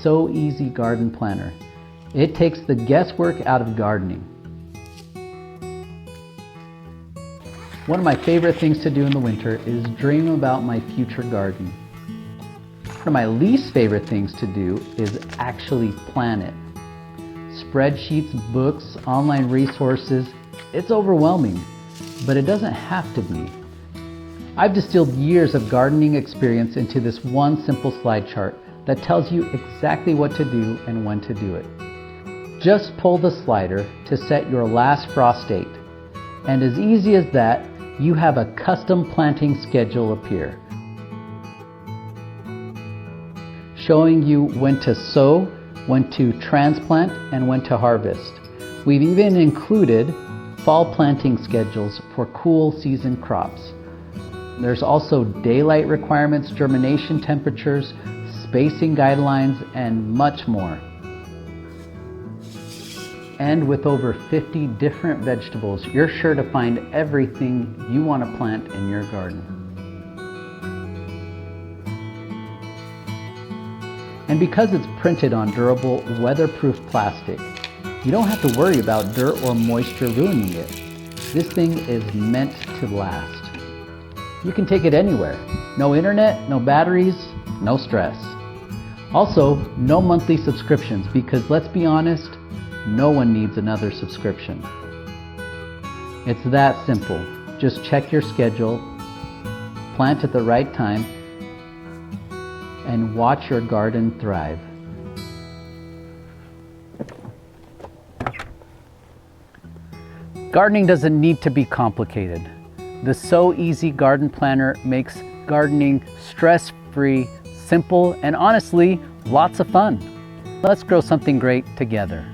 Sow Easy Garden Planner. It takes the guesswork out of gardening. One of my favorite things to do in the winter is dream about my future garden. One of my least favorite things to do is actually plan it. Spreadsheets, books, online resources, it's overwhelming, but it doesn't have to be. I've distilled years of gardening experience into this one simple slide chart that tells you exactly what to do and when to do it. Just pull the slider to set your last frost date, and as easy as that, you have a custom planting schedule appear, showing you when to sow, when to transplant, and when to harvest. We've even included fall planting schedules for cool season crops. There's also daylight requirements, germination temperatures, spacing guidelines, and much more. And with over 50 different vegetables, you're sure to find everything you want to plant in your garden. And because it's printed on durable, weatherproof plastic, you don't have to worry about dirt or moisture ruining it. This thing is meant to last. You can take it anywhere. No internet, no batteries, no stress. Also, no monthly subscriptions because let's be honest, no one needs another subscription. It's that simple. Just check your schedule, plant at the right time, and watch your garden thrive. Gardening doesn't need to be complicated. The Sow Easy Garden Planner makes gardening stress-free, simple, and honestly, lots of fun. Let's grow something great together.